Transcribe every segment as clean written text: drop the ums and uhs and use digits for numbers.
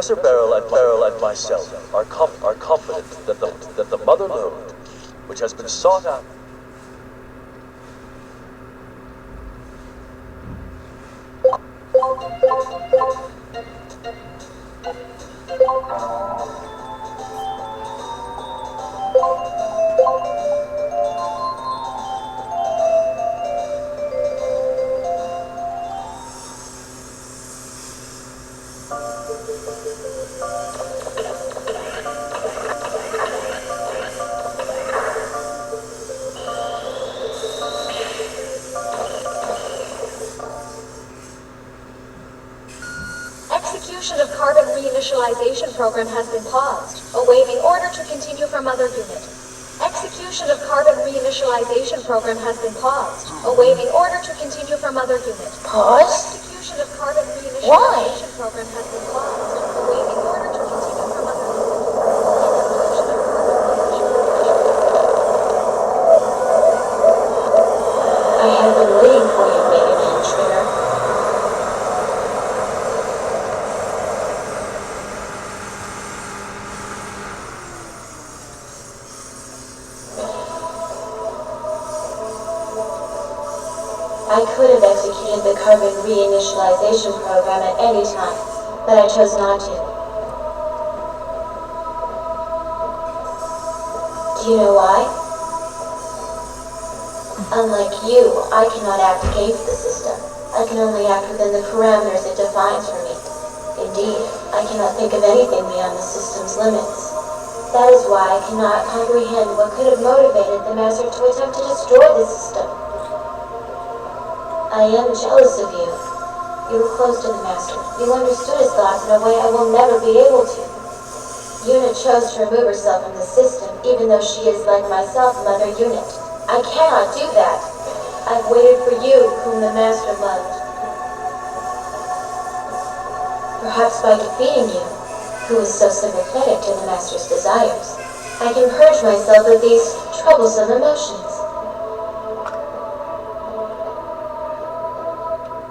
Barrel and myself are confident that the mother lode, which has been sought out. Execution of carbon reinitialization program has been paused, awaiting order to continue from other unit. Execution of carbon reinitialization program has been paused, awaiting order to continue from other unit. Pause? Execution of carbon reinitialization program has been paused, awaiting order to continue from other unit. I have been waiting for you, Mega Man Trigger. I could have executed the carbon reinitialization program at any time, but I chose not to. Do you know why? Unlike you, I cannot act against the system. I can only act within the parameters it defines for me. Indeed, I cannot think of anything beyond the system's limits. That is why I cannot comprehend what could have motivated the Master to attempt to destroy the system. I am jealous of you. You were close to the Master. You understood his thoughts in a way I will never be able to. Unit chose to remove herself from the system, even though she is, like myself, Mother Unit. I cannot do that. I've waited for you, whom the Master loved. Perhaps by defeating you, who is so sympathetic to the Master's desires, I can purge myself of these troublesome emotions.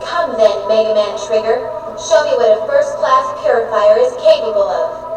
Come then, Mega Man Trigger. Show me what a first-class purifier is capable of.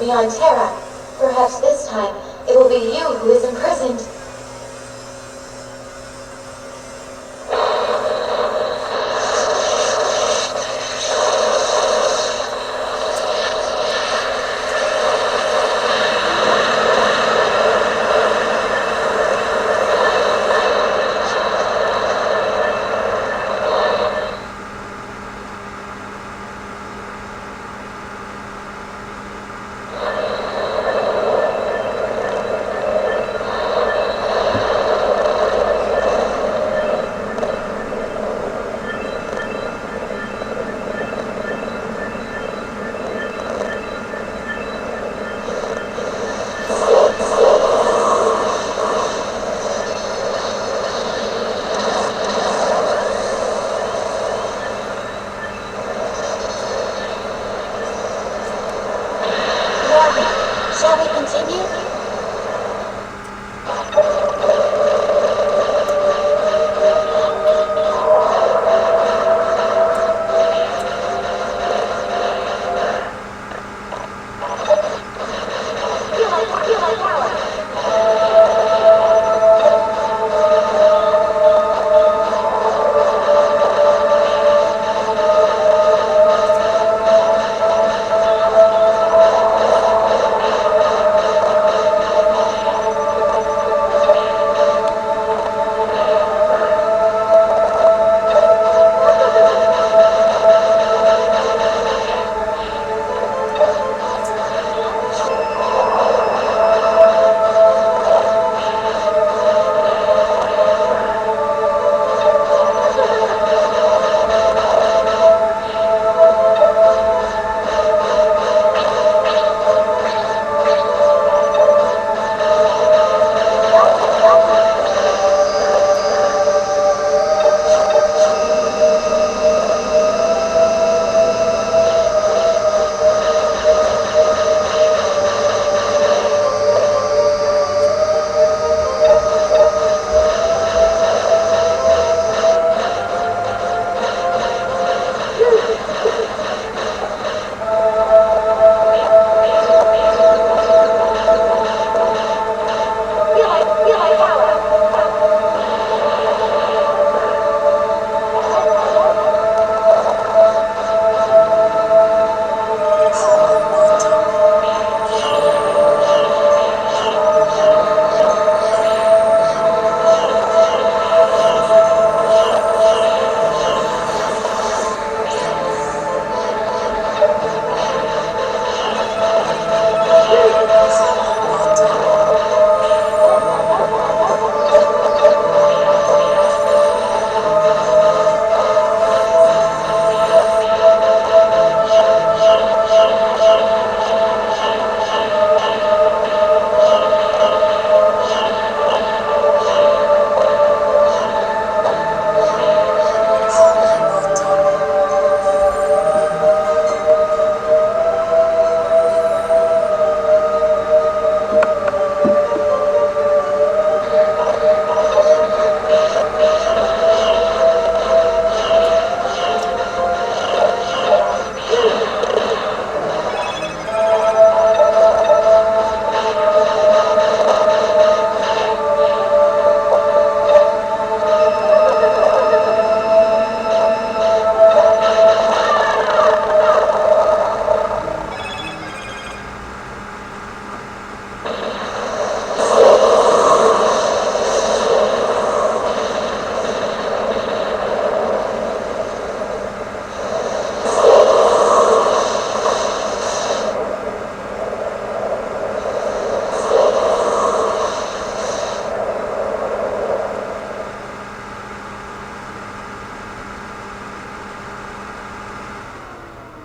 me on Terra. Perhaps this time it will be you who is imprisoned. Shall we continue? Feel my power.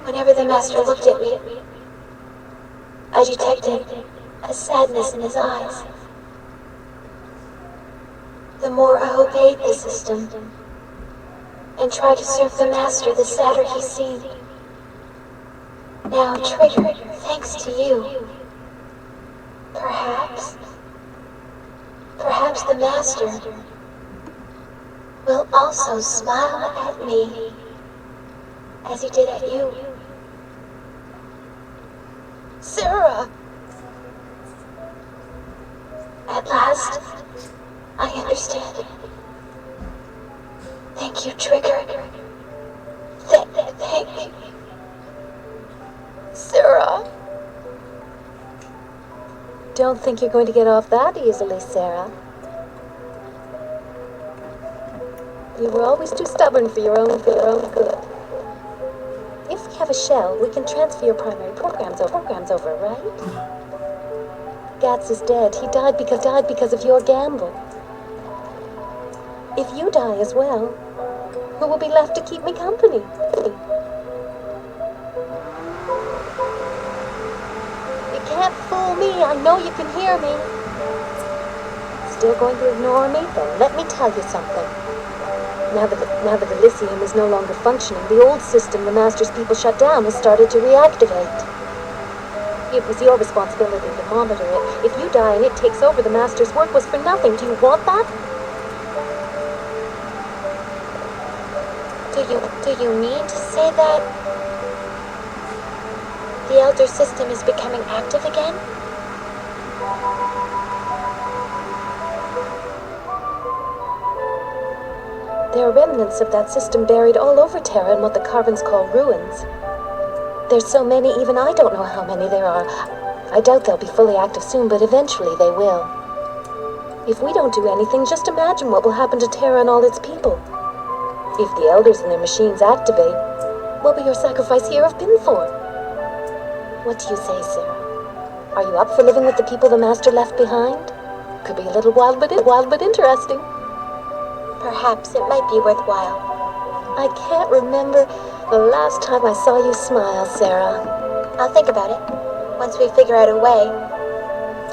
Whenever the Master looked at me, I detected a sadness in his eyes. The more I obeyed the system and tried to serve the Master, the sadder he seemed. Now, triggered thanks to you. Perhaps the Master will also smile at me as he did at you. Sarah! At last, I understand. Thank you, Trigger. Thank you. Sarah? Don't think you're going to get off that easily, Sarah. You were always too stubborn for your own good. If we have a shell, we can transfer your primary programs over, right? Gats is dead. He died because of your gamble. If you die as well, who will be left to keep me company? You can't fool me. I know you can hear me. Still going to ignore me? Then let me tell you something. Now that the Elysium is no longer functioning, the old system the Master's people shut down has started to reactivate. It was your responsibility to monitor it. If you die and it takes over, the Master's work was for nothing. Do you want that? Do you mean to say that the Elder System is becoming active again? There are remnants of that system buried all over Terra in what the Carbons call ruins. There's so many, even I don't know how many there are. I doubt they'll be fully active soon, but eventually they will. If we don't do anything, just imagine what will happen to Terra and all its people. If the Elders and their machines activate, what will your sacrifice here have been for? What do you say, Sarah? Are you up for living with the people the Master left behind? Could be a little wild but interesting. Perhaps it might be worthwhile. I can't remember the last time I saw you smile, Sarah. I'll think about it once we figure out a way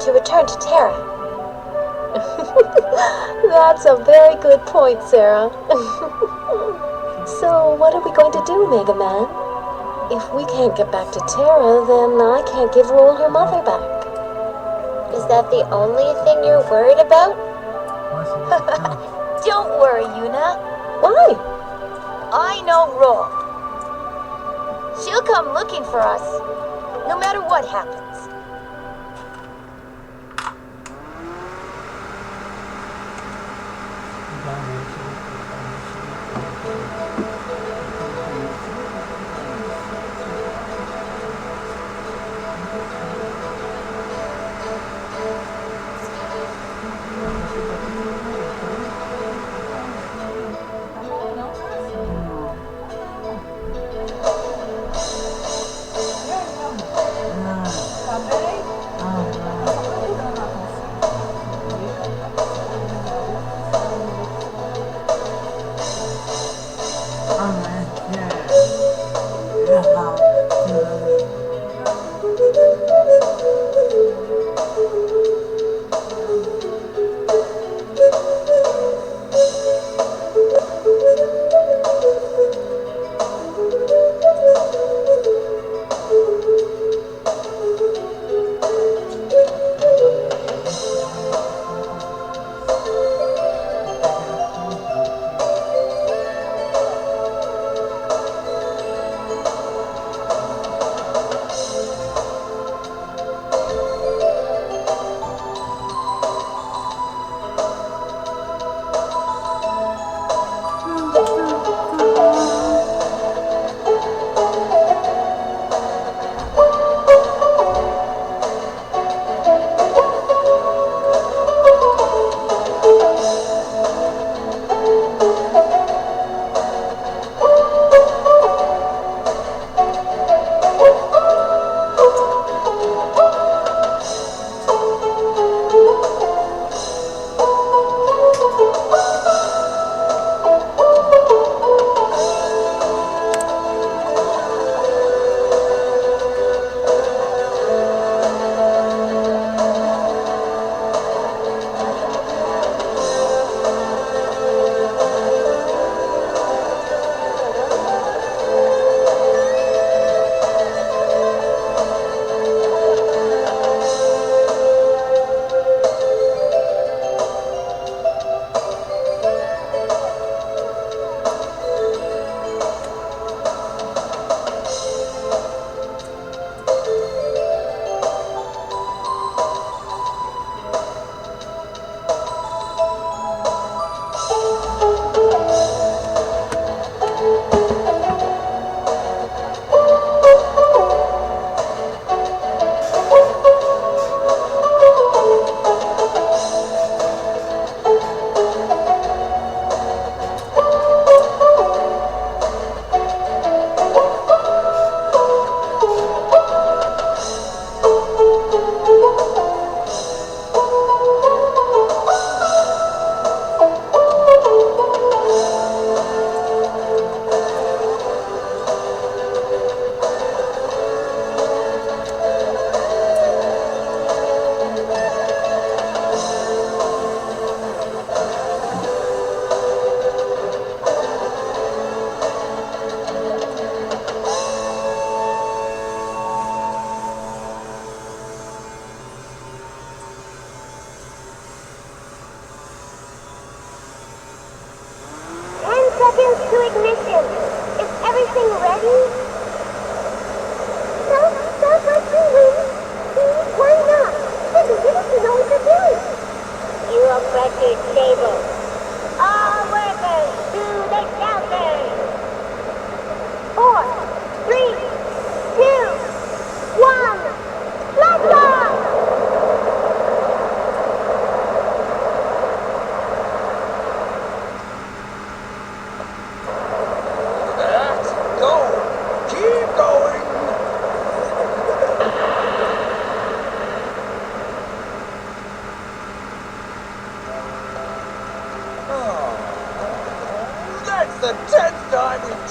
to return to Terra. That's a very good point, Sarah. So, what are we going to do, Mega Man? If we can't get back to Terra, then I can't give Roll her mother back. Is that the only thing you're worried about? Don't worry, Yuna. Why? I know Roll. She'll come looking for us, no matter what happens.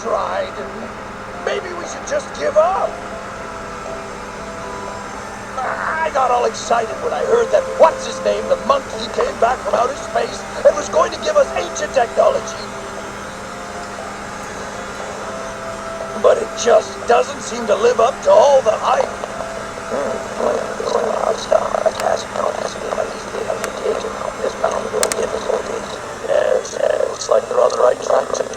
tried. Maybe we should just give up. I got all excited when I heard that what's-his-name, the monkey, came back from outer space and was going to give us ancient technology. But it just doesn't seem to live up to all the hype. Yes, looks like they're on the right track to me.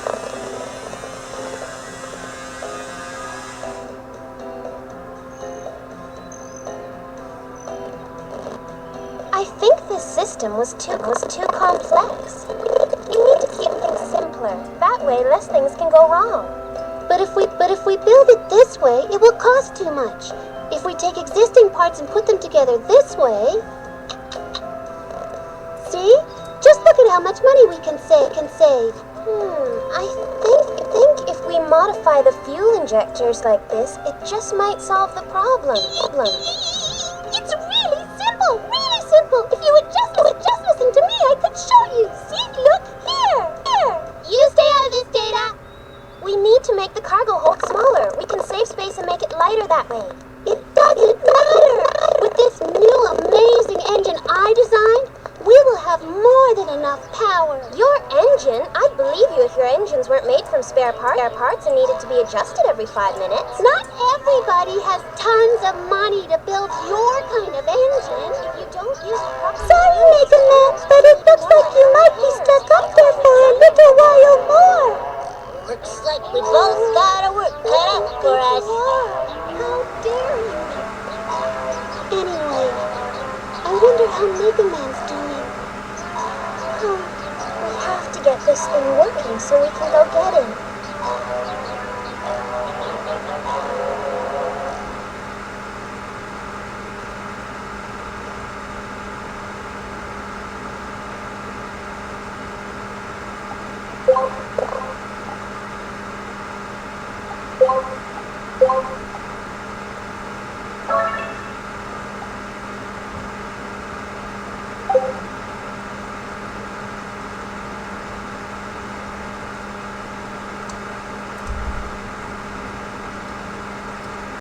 I think this system was too complex. We need to keep things simpler. That way, less things can go wrong. But if we build it this way, it will cost too much. If we take existing parts and put them together this way, see? Just look at how much money we can save. I think if we modify the fuel injectors like this, it just might solve the problem. It's really simple, really simple. If you would just listen to me, I could show you. See, look, here. You stay out of this, Data. We need to make the cargo hold smaller. We can save space and make it lighter that way. It doesn't matter. With this new amazing engine I designed, we will have more than enough power. Your engine? I'd believe you if your engines weren't made from spare parts and needed to be adjusted every 5 minutes. Not everybody has tons of money to build your kind of engine. If you don't use it properly... Sorry, Mega Man, but it looks like you might be stuck up there for a little while more. Looks like we both got our work cut out for us. How dare you? Anyway, I wonder how Mega Man's doing. We have to get this thing working so we can go get him.